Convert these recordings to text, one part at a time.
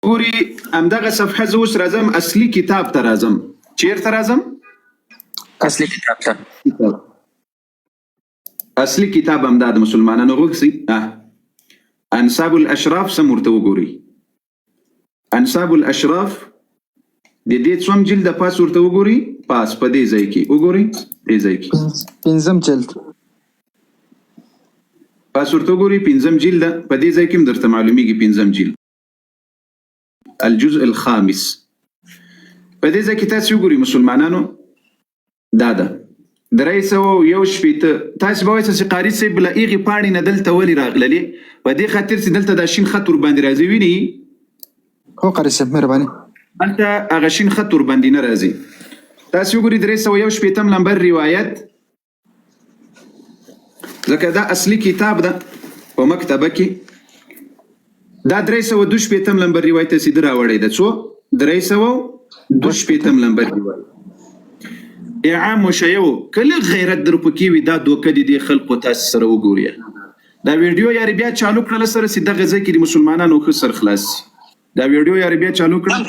ګوري همدغه صفحه زه اوس راځم اصلي کتاب ته راځم. چیرته راځم؟ اصلي کتاب ته. اصلي کتاب همدا د مسلمانانو غوږسي انساب الاشراف سم ورته وګوري. انساب الاشراف د دې څوم جلد پاس ورته وګوري. پاس په دې ځای کې وګوري، دې ځای کې پنځم جلد پاس ورته وګوري. پنځم جلد په دې ځای کې درته معلومیږي. پنځم جلد الجزء الخامس په دې ځای کې تاسو وګوري مسلمانانو دا ده 301 تاسو به وایئ چې قاری صاحب له هغې پاڼې نه دلته ولې راغللې؟ په دې خاطر چې دلته دا شین خط ورباندې راځي. ویني هو قاری صاحب مهرباني هلته هغه شین خط ورباندې نه راځي. تاسو وګورئ 301 نمبر روایت، ځکه دا اصلي کتاب ده په مکتبه کې. دا 322 نمبر روایت چې ده راوړی ده. څو 322 نمبر روایت اعام وشیو کله غیرت در پکې وي. دا دوکه دي خلکو تاسو سره وګورئ. دا ویډیو یاري بیا چالو کړل سره چې دغه ځای کې د مسلمانانو ښه سر خلاص شي. دا ویډیو یاري بیا چالو کړل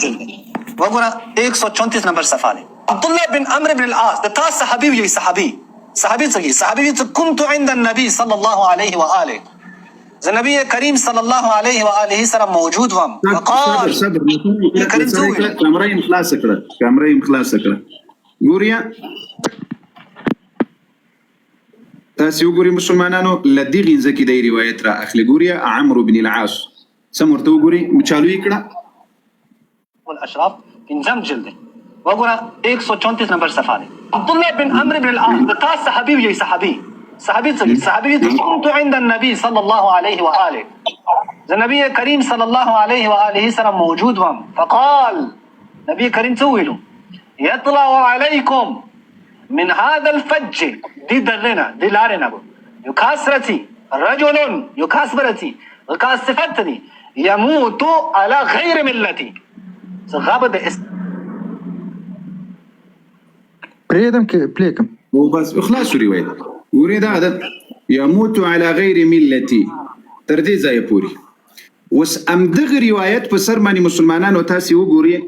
وګوره 134 نمبر صفحه ده. عبد الله بن عمرو بن العاص د تا صحابي وي. صحابي څنګه صحابي كنت عند النبي صلى الله عليه واله ز نبی کریم صلی الله علیه و آله سره موجود وم. فقال صبر کیمرا یې خلاص کړه. ګوریا تاسو وګورئ مسلمانانو لدغه ځکه د روایت را اخلي. ګوریا عمرو بن العاص سمورته وګورئ چالو یې کړه والاشراف انجم جلد. وګوره 134 نمبر صفحه ده. عبد الله بن عمرو بن العاص د تا صحابي وي. صحابي كنت عند النبي صلى الله عليه واله ز نبی کریم صلی الله علیه و آله سره موجود وم. فقال نبی کریم تویلو يطلع عليكم من هذا الفج دي درنا دي لارنا يكاسرتي رجل يكاسبرتي وكاسفتني يموت على غير ملتي غابة بريدم بليكم وبس اخلاص رواية وريد هذا يموت على غير ملتي تر دې ځای پورې. اوس همدغه روایت په سر باندې مسلمانانو تاسې وګورئ.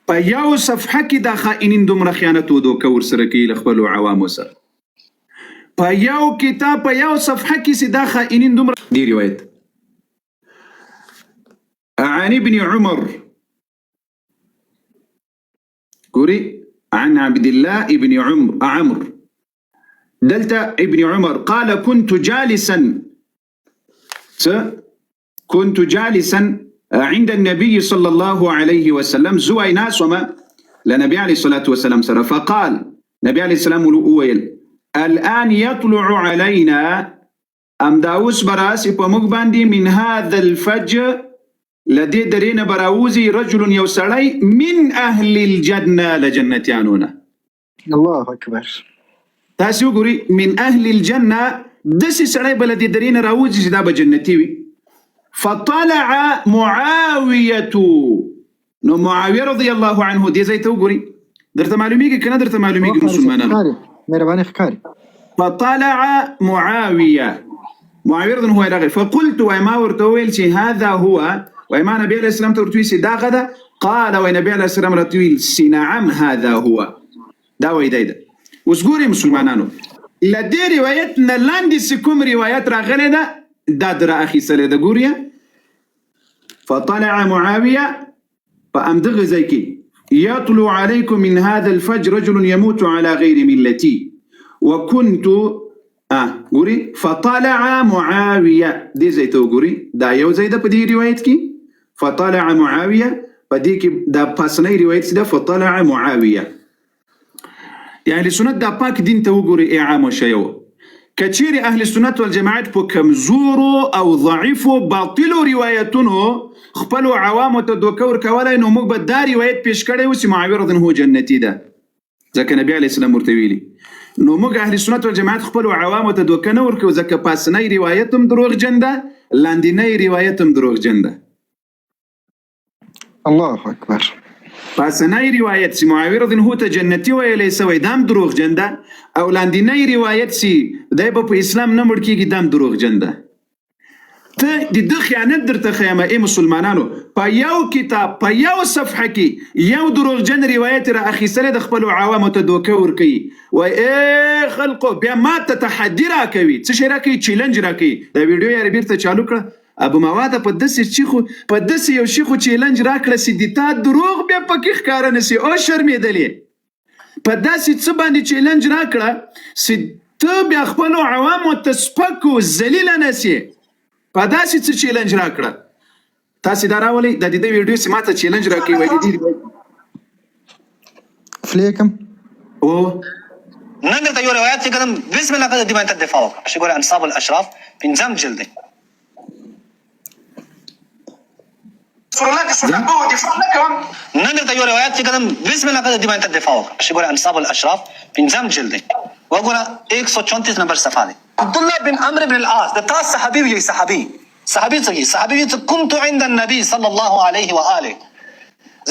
په یو صفحه کې دا خائنین دومره خیانت و دوکه ورسره کوي له خپلو عوامو سره. په یو کتاب په یو صفحه کې چې دا خائنین دومره دې روایت عن ابن عمر ګورئ عن عبد الله ابن عمرو دلتا ابن عمر قال كنت جالسا عند النبي صلى الله عليه وسلم زوي ناس وما لنبي عليه الصلاة والسلام سر. فقال نبي عليه السلام الأول الآن يطلع علينا أم داوس براسي بمقباندي من هذا الفجر لدي درين براوزي رجل يوسري من أهل الجنة لجنتيانونا. الله أكبر. تاسو ګوري من اهل الجنه دسي سړی بلدي درین راوځي چې دا به جنتي وي. فطلع معاويه نو معاويه رضي الله عنه دې ځای ته وګوري. درته معلومیږي کنه درته معلومیږي مسلمانانو مهرباني ښکاري. فطلع معاويه رضي الله عنه فقلت وما ورته ویل چې هذا هو وما نبي عليه السلام ته ورته ویل دا غدا. قال ونبي عليه السلام ورته ویل نعم هذا هو دا وای دی. اوس ګورئ مسلمانانو له دې روایت نه لاندې چې کوم روایت راغلی ده دا در اخیستلی ده. ګورئ فطلع معاویه په همدغه ځای کې يطلع عليكم من هذا الفجر رجل يموت على غير ملتي وكنت ګورئ فطلع معاویه دې ځای ته وګورئ. دا یو ځای ده په دې روایت کې فطلع معاویه په دې کې دا پاسنی روایت ده فطلع معاویه. اهل سنت دا پاک دین ته وګورئ اعام شیو. کچیر اهل سنت والجماعت په کمزورو او ضعیفو باطلو روایتونو خپلو عوامو ته دوکه ورکولی نو موږ به دا روایت پیش کړی و چې معاویه رضی الله عنه جنتي ده ځکه نبي علیه السلام ورته ویلي. نو موږ اهل سنت والجماعت خپلو عوامو ته دوکه نه ورکوو ځکه پاسنی روایت هم دروغجن ده، لاندینی روایت هم دروغجن ده. الله اکبر. پاسنی روایت چې معاویه رضی الله عنه ته جنتي ویلی سوی دا هم دروغجن ده، او لاندینی روایت چې دی به په اسلام نه مړ کېږي دا هم دروغجن ده. ته د ده خیانت درته ښیم ای مسلمانانو. په یو کتاب په یو صفحه کې یو دروغجن روایت را اخیستلی د خپلو عوامو ته دوکه ورکوي. وایي ای خلقو بیا ما ته تحدي راکوي. څه شی راکوي؟ چیلنج راکوي. دا ویډیو یې بیرته چالو کړه. ابو مواده په داسې یو شي خو چیلنج راکړه چې د تا دروغ بیا پکې ښکاره نه سي. او شرمېدلې په داسې څه باندې چیلنج راکړه چې ته بیا خپلو عوامو ته سپک و ذلیله نه سي. په داسې څه چیلنج راکړه. تاسې دا راولئ د دې ویډیو چې ماته چیلنج راکوي وایي فلیکم نن درته یو روایت چې کوم بسم الله قد دې باندې دفاع وکړه. چې ګوره انصاب الاشراف پنځم جلد دی. نن درته یو روایت چې کوم بسم الله قد دې باندې دفاع وکړه. چې ګوره انصاب الاشراف پنځم جلد دی. وګوره 134 نمبر صفحه دی. عبدالله بن عمرو بن العاص د تا صحابي وي. صحابي صحابي كنت عند النبي صلى الله عليه وآله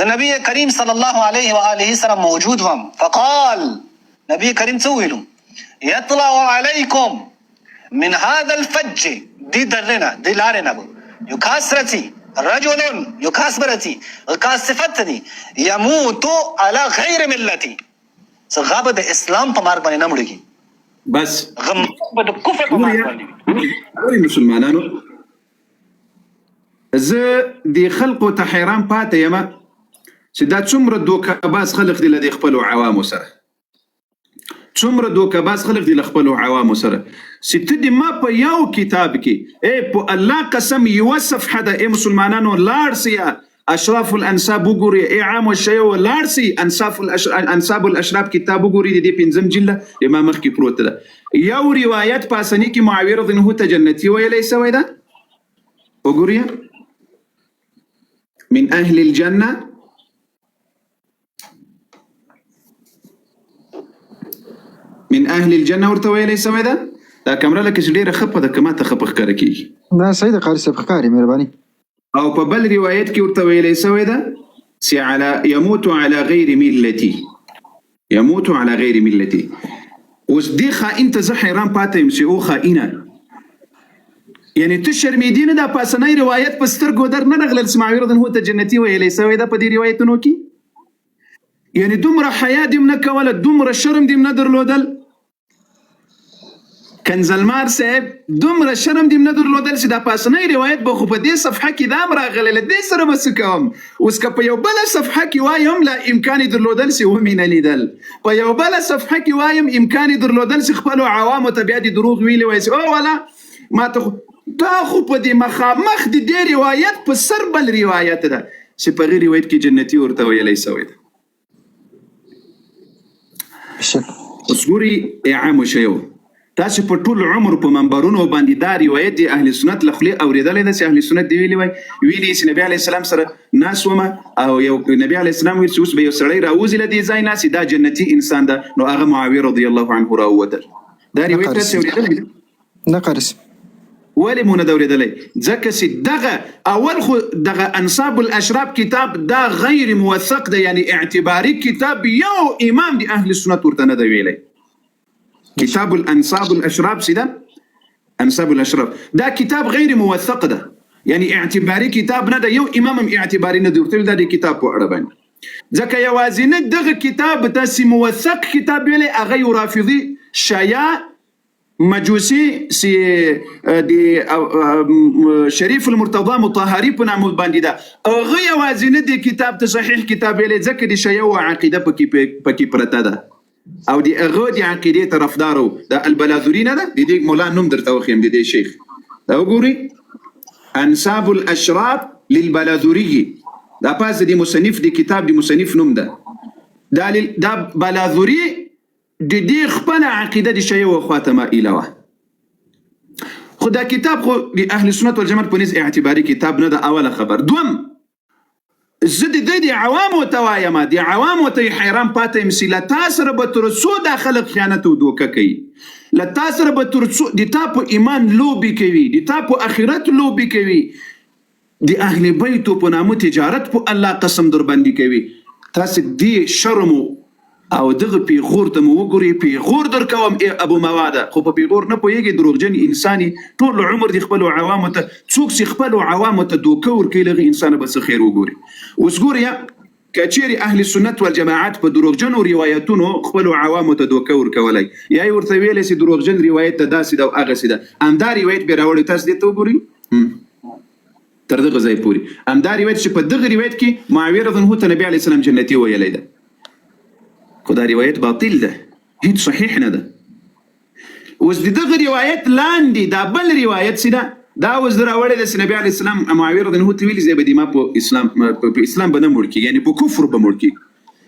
زه نبی کریم صلی الله علیه و آله سره موجود وم. فقال نبی کریم څه ویلو؟ يطلع عليكم من هذا الفج دي درنا دي لارنا يكاسرتي رجل يكاسبرتي الكاسفتني يموت على غير ملتي غاب د اسلام په مارګ باندې نه مړږي. بس غم د کفر په مارګ باندې. مسلمانانو زه د خلقو ته حیران پاتې یم چې دا څومره دوکهباز خلق دي له د خپلو عوامو سره. څومره دوکهباز خلق دي له خپلو عوامو سره چې ته د ما په یو کتاب کې په الله قسم یوه صفحه ده. مسلمانانو لاړ سي اشراف الانساب وګوري. عام الشیء لاړ سي انساب الاشراف کتاب وګوري. د دې پنځم جلد د ما مخکې پروت ده. یو روایت په اساني کې معاویه رضی الله ته جنتي ویلی سوی ده. وګورئ من اهل الجنه من اهل الجنه ورته ویلی سوی ده. دا کمره لکه چې ډېره خپه ده که ما ته خپه ښکاره کېږي. دا صحیح ده قاري صاحب ښکاري مهرباني. او په بل روایت کې ورته ویلی سوی ده چې يموت على غیر ملتي يموت على غیر ملتي. اوس دې خائن ته زه حیران پاتې یم چې او خائنه یعنی ته شرمېدې نه. دا پاسنی روایت په سترګو در نه رغلل چې معاویه رضی الله ته جنتي ویلی سوی ده په دې روایتونو کې. یعنی دومره حیا دې نه کوله، دومره شرم دې نه درلودل. کنزلمار صاحب دومره شرم دې نه درلودل چې دا پاسنی روایت به خو په دې صفحه کې دا هم راغلی له دې سره به څه کوم. اوس که په یو بله صفحه کې وایم لا امکان یې درلودل چې ومې نه لیدل. په یو بله صفحه کې وایم امکان یې درلودل چې خپلو عوامو ته بیا دې دروغ ویلي وایي چې او والا ما ته دا خو په دې مخامخ د دې روایت په سر بل روایت ده چې په غیر روایت کې جنتي ورته ویلی سوی ده. اوس ګورئ عام شیو تاسو په ټول عمر په منبرونو باندې دا روایت د اهل سنت له خولې اورېدلی ده چې اهل سنت دې ویلي وایي چې نبي علیه السلام سره ناست ومه او یو نبي علیه السلام ویل چې اوس به یو سړی راوځي له دې ځای نه چې دا جنتي انسان ده. نو هغه معاویه رضی الله عنه راووتل. دا روایت تاسو اورېدلی ده؟ نه قاري ولې مو نه ده اورېدلی؟ ځکه چې دغه اول خو دغه انصاب الاشراف کتاب دا غیر موثق ده. یعنی اعتباري کتاب یو امام د اهل سنت ورته نه ده ویلی. كتاب الانصاب الاشراف سيدا انصاب الاشراف دا كتاب غير موثق ده. يعني اعتباري كتاب نه ده. يو امام اعتباري نه ده ورته دا كتاب په اړه باندې ځکه یوازینه دغه کتاب تاسې موثق کتاب ویلی هغه رافضي شیعه مجوسي سي د شریف المرتضى مطهري په نامه باندې ده. هغه یوازینه د کتاب ته صحیح کتاب ویلی ځکه د شیعه عقیده پکې پرته ده او دی هغه د عقیدې طرفدارو. د البلاذري نه ده. د دې مولا نوم درته وښیم د دې شیخ. دا وګورئ انساب الاشراف للبلاذري. دا پاس د مصنف د کتاب د مصنف نوم ده. دا بلاذري د دې خپله عقیده د شیعه خواته مائله وه. خو دا کتاب خو د اهل سنت والجماعت په نس اعتباري کتاب نه ده. اوله خبر. دوم زه د دې د عوامو ته وایم د عوامو ته حیران پاتې یم چې له تا سره به تر څو دا خلک خیانت او دوکه کوي. له تا سره به تر څو د تا په ایمان لوبې کوي، د تا په آخرت لوبې کوي، د اهل بیتو په نامه تجارت په الله قسم در باندې کوي. تاسې دې شرم او دغه پیغور ته مو وګوري پیغور درکوم ابو مواده خو په پیغور نه پوهیږي دروغجن انساني ټول عمر د خپل عوامو ته څوک چې خپل عوامو ته دوکه ورکوي لغه انسان بس خیر وګوري اوس ګوري کچيري اهل السنت والجماعات په دروغجنو روایتونو خپل عوامو ته دوکه ورکولای یا ورته ویل سي دروغجن روایت ته داسې دا اغه سي دا امدا روایت به راوړی تاسو دې ته وګوري تر دغه ځای پوري امدا روایت چې په دغه روایت کې معاویه رضی الله عنه نبی عليه السلام جنتی ویلی ده خدا روایت باطل ده هیڅ صحیح نه ده اوس دغه روایت لاندې دا بل روایت سیده دا اوس دراوړی د نبی علیه السلام معاویه رضی الله عنه ویلي زه به دې ما په اسلام به نه مړ کېږي یعنې په کفر به مړ کېږي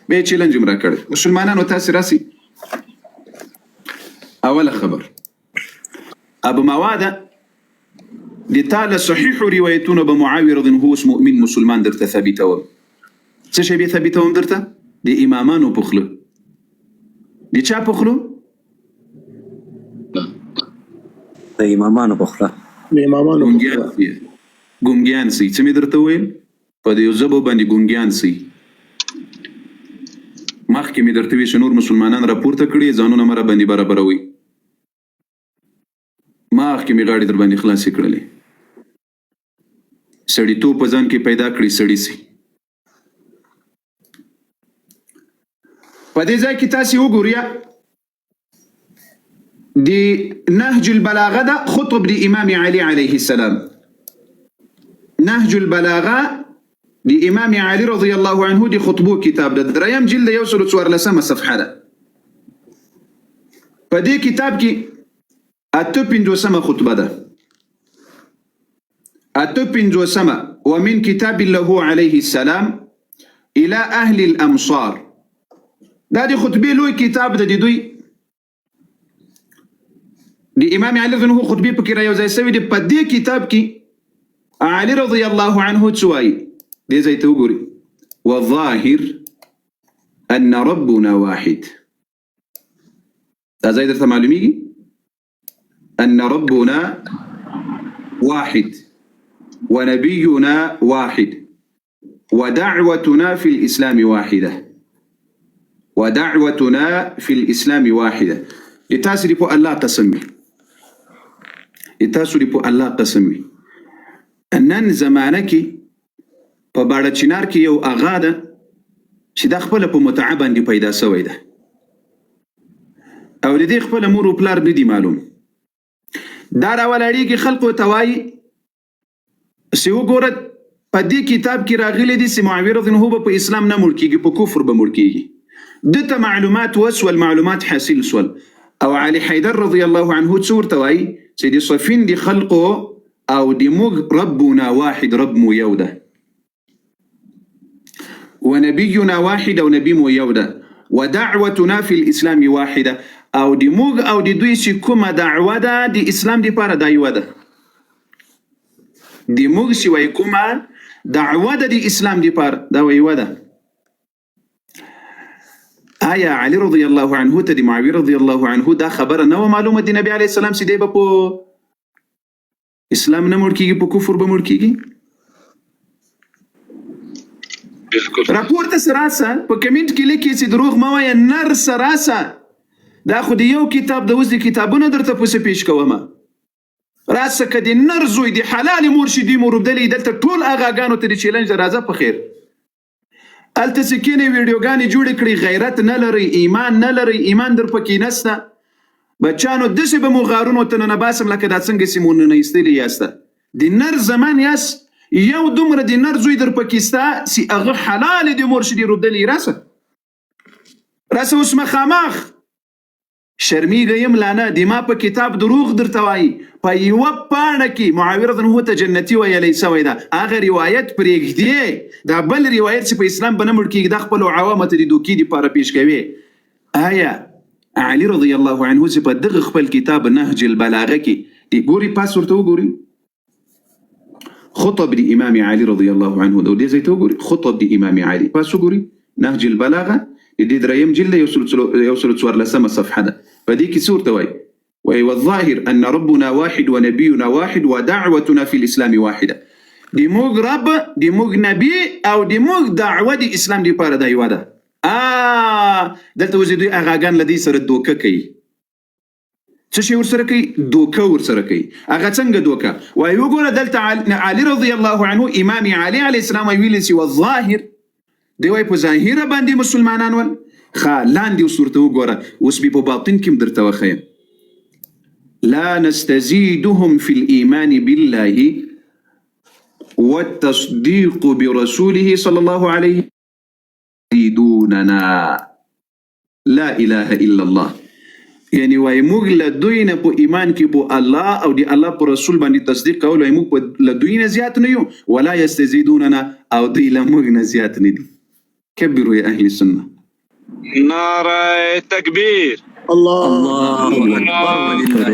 به یې چیلنج هم راکړی مسلمانانو تاسې راسئ اوله خبر ابو مواده د تا له صحیحو روایتونو به معاویه رضی الله عنه اوس مؤمن مسلمان درته ثابتوم څه شی به ثابتوم درته د امامانو په خوله د چا په خوله د امامانو په خوله ګونګیان سي څه مې درته ویل په دې ژبو باندې ګونګیان سي مخکې مې درته ویل چې نور مسلمانان راپورته کړي ځانونه مره باندې برابروي مخکې مې غاړې در باندې خلاصې کړلې سړیتوب په ځان کې پیدا کړي سړي سي په دې ځای کې تاسې وګورئ د نهج البلاغه ده خطب د امام علي عليه السلام نهج البلاغه د امام علي رضی الله عنه د خطبو کتاب ده دریم جلد 114 صفحه ده په دې کتاب کې 58 خطبه ده 58 ومن كتاب له عليه السلام الى اهل الامصار دا دی خطبه لوی کتاب د دوی د امام علي رضی الله عنه خطبه پکې را یو ځای سوي دی په دې کتاب کې علي رضی الله عنه څوایي دې ځای ته وګوري والظاهر ان ربنا واحد دا ځای درته معلومیږي ان ربنا واحد ونبينا واحد ودعوتنا في الاسلام واحده ودعوتنا في الإسلام واحدة لتاسري بو الله قسمي لتاسري بو الله قسمي أنن زمانك فبعد چنار کی یو آغا ده چې دا خپل په متعه باندې پیدا سوی ده او د دې خپل مور او پلار ندي معلوم دا راولړي کې خلقو توای سی وګوره په دې کتاب کې راغلي دي چې معاویه رضی الله عنه په اسلام نه مړ کیږي په کفر به مړ کیږي دته معلومات وسول المعلومات حاصل سول او علي حيدر رضي الله عنه تصور توای چې دي صفين دي خلقه او دي موږ ربنا واحد رب مو يوده ونبينا واحد او نبي مو يوده ودعوتنا في الاسلام واحده او دي موږ او دي دوی چې کومه دعوه ده د اسلام دی لپاره دا یو ده دي موږ چې وای کومه دعوه ده د اسلام دی لپاره دا یو ده آیا علي رضی الله عنه ته د معاویه رضی الله عنه دا خبره نو معلومه دی نبی علیه السلام چې دی په اسلام نه مړ کیږي په کفر به مړ کیږي راپورته سراسه په کمنټ کې لیکي چې دروغ ما وای نر سراسه دا خو دی یو کتاب د وز کتابونه درته پوسه پیش کوم راسه کدي نر زوی دی حلال مرشدي مربدلې دلته ټول اغاګانو ته چیلنج راځه په خیر التسکینه ویډیوګانې جوړ کړي غیرت نه لري ایمان نه لري ایمان در پکې نسته بچانو دسه به مغارونو ته نه باسم لکه دا څنګه سیمون نه استلی یاسته د نر زمان یاس یو دومره د نر زوی در پکېستا سی هغه حلال دی مرشدي ربدلې راسه اوس مخامخ شرمیږه یم لانه د ما په کتاب دروغ درته وایي په یوه پاڼه کې معاویه رضی الله عنه ته جنتي ویلی سوی ده هغه روایت پرېږدي دا بل روایت چې په اسلام به نه مړ کېږي دا خپلو عوامو ته د دوکې دپاره پیش کوي آیا علي رضی الله عنه چې په دغه خپل کتاب نهج البلاغه کې ګوري پاس ورته وګوري خطب د امام علي رضی الله عنه د دې ځای ته وګوري خطب د امام علي پاس وګوري نهج البلاغه د دریم جلد 114 صفحه ده فدي کې صورت وای والظاهر ان ربنا واحد ونبينا واحد ودعوتنا في الاسلام واحده دي موږ رب دي موږ نبي او دي موږ دعوه د اسلام دی لپاره دا یو ده دلته وځي دوی اغاګان لدی سره دوکه کوي. څه شي ورسره کوي؟ دوکه ورسره کوي. هغه څنګه دوکه؟ وایي وګوره دلته علي رضی الله عنه امام علي علیه السلام ویلي چې والظاهر دی وایي په ظاهره باندې مسلمانان ول لاندې اوس ورته وګوره اوس به په باطن کې درته وښیم. لا نستزيدهم في الإيمان بالله والتصديق برسوله صلى الله عليه يزيدوننا لا إله إلا الله. يعني واي موږ له دوی نه په ایمان کې په الله او دی الله پر رسول باندې تصدیق کول واي موږ له دوی نه زیات نه یو ولا يستزيدوننا او دوی له موږ نه زیات نه دي. كبروا يا أهل السنة. نعرة تكبير. الله أكبر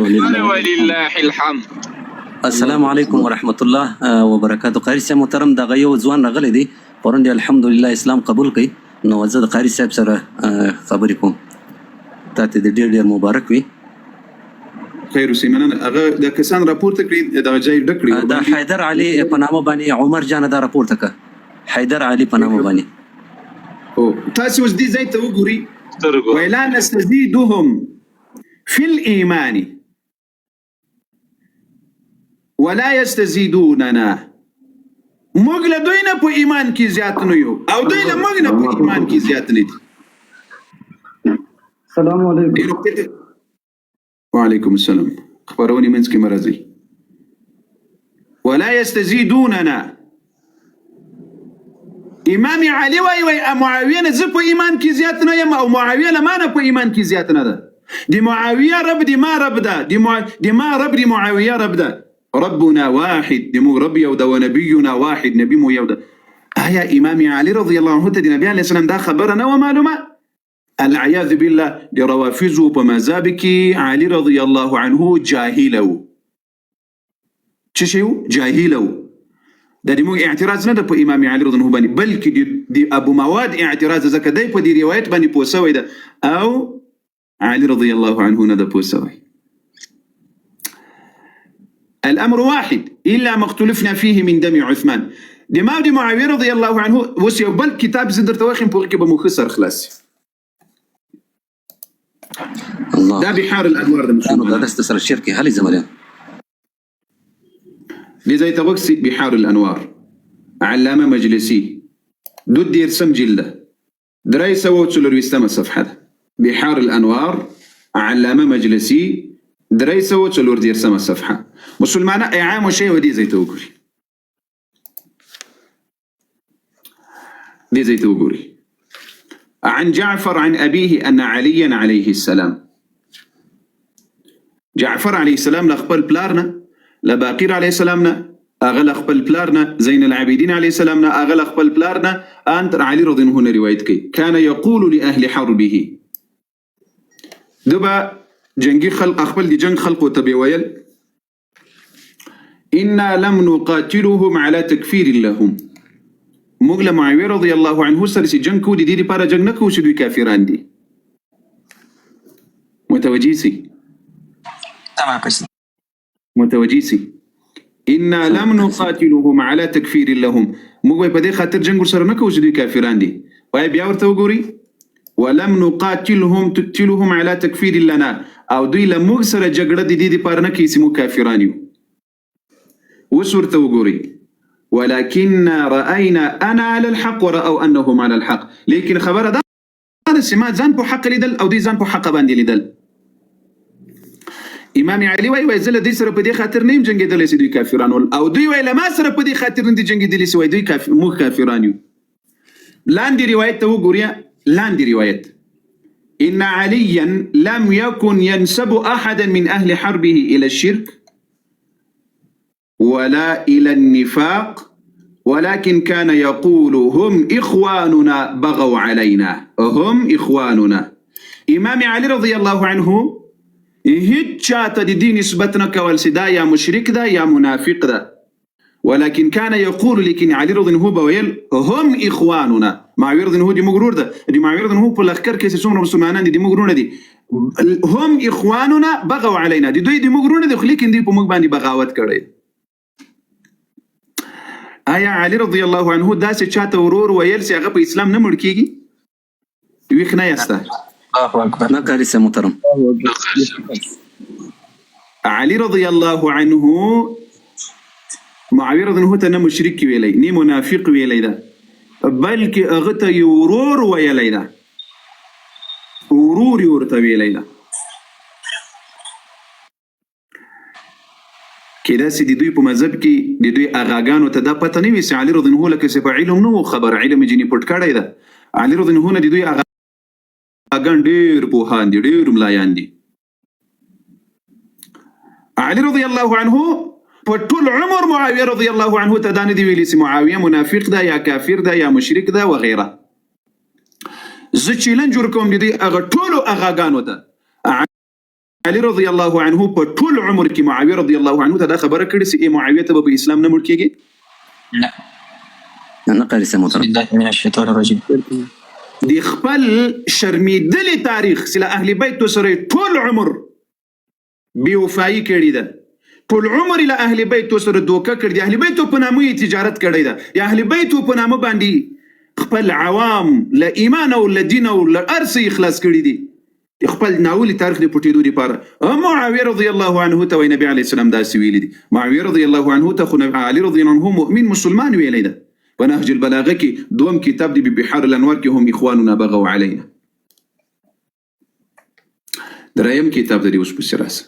ولله الحمد. السلام علیکم ورحمت الله وبرکاتہ. قاری صاحب محترم دغه یو ځوان راغلی دی پرون دی الحمدلله اسلام قبول کړي نو زه د قاری صاحب سره خبرې کوم. تاسو دې ډېر مبارک وي. خیر وسیمنه هغه د کسان راپورته کړی دا جای ډکړي دا حیدر علي په نامه باندې عمر جان دا راپورته کړ. حیدر علي په نامه باندې او تاسو اوس دې ځای ته وګورئ ولا نستزيدهم في الإيمان ولا يستزيدوننا. موږ له دوی نه په ایمان کې زیات نه یو او دوی له موږ نه په ایمان کې زیات نه دي. السلام علیکم. وعلیکم السلام. خبروني منځ کې مرزي ولا يستزيدوننا. امام علي وای معاویه نه زه په ایمان کې زیات نه یم او معاویه له ما نه په ایمان کې زیات نه ده. دی معاویه رب دی ما رب ده دی ما رب دی معاویه رب ده. ربنا واحد دی مو رب یو ده ونبينا واحد نبی مو یو ده. آیا امام علي رضی الله عنه ته دی نبی علیه السلام دا خبره نه و معلومه؟ العیاذ بالله دی روافضو په مذهب کې علي رضی الله عنه جاهل و. څه شی و؟ جاهل و. دا دی موږ اعتراض نه ده په امام علي رضی الله عنه باندې بلکې دی ابو مواد اعتراض ځکه دی په دې روایت باندې پوه شوی ده او علي رضي الله عنه ندى بوسوي. الأمر واحد إلا ما اختلفنا فيه من دم عثمان. دماغ دي معاوية رضي الله عنه وسيو بل كتاب زندر تواخم بوغيك بمخسر خلاص. الله ده بحار الأنوار ده كانوا درست سر الشركة هل زمرين لذا تبقسي بحار الأنوار علامة مجلسي دود يرسم جلده دراي سووت سلور يستمى الصفحة ده. بحار الأنوار علامة مجلسي دريسة وتلور دير سما الصفحة مسلمانة إعام وشيء ودي زي توقري دي زي توقري. عن جعفر عن أبيه أن عليا عليه السلام جعفر عليه السلام لأخبر بلارنا لباقير عليه السلامنا أغل أخبر بلارنا زين العابدين عليه السلامنا أغل أخبر بلارنا أنت علي رضي الله عنه روايتك كان يقول لأهل حربه دبا جنگي خلق أخبل دي جنگ خلق وتبيويل إنا لم نقاتلهم على تكفير لهم. مغلى معاوية رضي الله عنه سرسي جنگ كودي دي بارا جنگ نكو شدوي كافران دي متوجيسي متوجيسي إنا لم نقاتلهم على تكفير لهم. مغوي بدي خاطر جنگ سر نكو شدوي كافران دي واي بياور توغوري ولم نقاتلهم تقتلهم على تكفير لنا او دوی لموږ سره جګړه د دې لپاره نه کیسي مو کافران یو. اوس ورته وګورئ ولكن راينا انا على الحق وراوا انهم على الحق. لیکن خبره ده چې ما ځان په حق لیدل او دوی ځان په حق باندې لیدل. امام علي وایي زه له دوی سره په دې خاطر نه یم جنګېدلی چې دوی کافران ول او دوی وایي له ما سره په دې خاطر نه دي جنګېدلي چې وایي دوی موږ کافران یو. لاندې روایت ته وګورئ. لاندې روایت إن عليا لم يكن ينسب أحدا من أهل حربه إلى الشرك ولا إلى النفاق ولكن كان يقول هم إخواننا بغوا علينا هم إخواننا. إمام علي رضي الله عنه هيتشات دي نسبتنا كوالسدا يا مشرك دا يا منافق دا ولكن كان يقول لكن علي رضي الله عنه هم إخواننا. معاوية رضي الله عنه دي مغرور ده دي معاوية رضي الله عنه بالأخكار كيس سومنا مسلمانان دي مغرورة دي هم إخواننا بغوا علينا دي دوی دي مغرورة دي خليكن دي په موږ باندې بغاوت کړي. آیا علي رضي الله عنه داسې چاته ورور ویل چې هغه په اسلام نه مړ کیږي؟ ویښ نه یاسته؟ الله اکبر. نه قاری صاحب محترم. علي رضی الله عنه معاویه رضی الله عنه ته نه مشرک ویلی نه منافق ویلی ده، بلکې هغه ته یې ورور ویلی ده، ورور یې ورته ویلی ده. کېدای سي د دوی په مذهب کې د دوی اغاګانو ته دا پته نه وي چې علي رضی الله عنه لکه چې په علم نه و خبر، علم یې ځینې پټ کړی ده. علي رضی الله عنه د دوی اغاګان ډېر پوهان دي، ډېر ملایان دي. علي رضی الله عنه په ټول عمر معاویه رضی الله عنه ته دا نه دی ویلي چې معاویه منافق ده یا کافر ده یا مشرک ده وغیره. زه چیلنج ورکوم د دې هغه ټولو اغاګانو ته، علي رضی الله عنه په ټول عمر کې معاویه رضی الله عنه ته دا خبره کړې چې معاویه ته به په اسلام نه مړ کېږي. نه قاری صاحب محترم. بالله من الشیطان الرجیم. د خپل شرمیدلي تاریخ چې له اهل بیت سره ټول عمر بیوفایي کړې ده، ټول عمر له اهل بیت سره دوکه کړې ده، اهل بیت په نامه یې تجارت کړې ده، یا اهل بیت په نامه باندې خپل عوام له ایمان او له دین او له ارث اخلاص کړي دي، خپل ناولي تاریخ د پټېدو لپاره. معاویه رضی الله عنه ته وایي نبی علیه السلام داسې ویلي دي. معاویه رضی الله عنه ته خو علي رضی الله عنه مؤمن مسلمان ویلی ده. په نهج البلاغه کې دوم کتاب دی بحار الانوار کې هم اخواننا بغوا علینا. دریم کتاب دی اوس پسې راسه.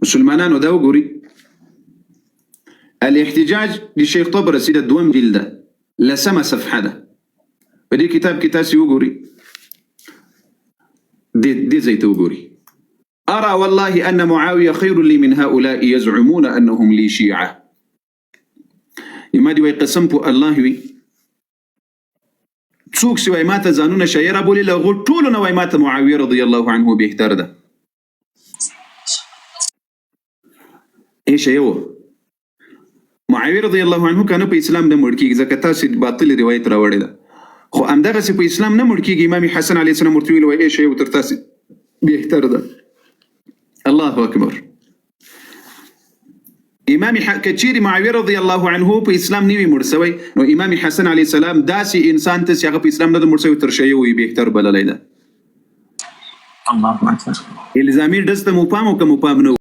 مسلمانانو دا وګوري، الاحتجاج لشیخ طبرسي د دوم جلد ده، لسمه صفحه ده. په دې کتاب کې تاسو وګوري، دي زي توقوري: أرى والله أن معاوية خير لي من هؤلاء يزعمون أنهم لي شيعة. يمادي ويقسم بو الله وي تسوك سوى مات زانون شيرا بولي لغو طولنا ويمات معاوية رضي الله عنه بيهتر ده. ايش يو معاوية رضي الله عنه كانوا في إسلام ده مركي إذا كتاسي باطل رواية راوڑي ده، خو همدغه سي په اسلام نه مړ کېږي. امام حسن علیه السلام ورته ویل وایي شی تر تاسې بهتر ده. الله اکبر. امام کچيري معاویه رضی الله عنه په اسلام نه وي مړ سوی، نو امام حسن علیه السلام داسې انسان ته چې هغه په اسلام نه مړ سوی تر شی وي بهتر بللی ده. الله اکبر. الزامي ډز ته مو پام او که مو پام نه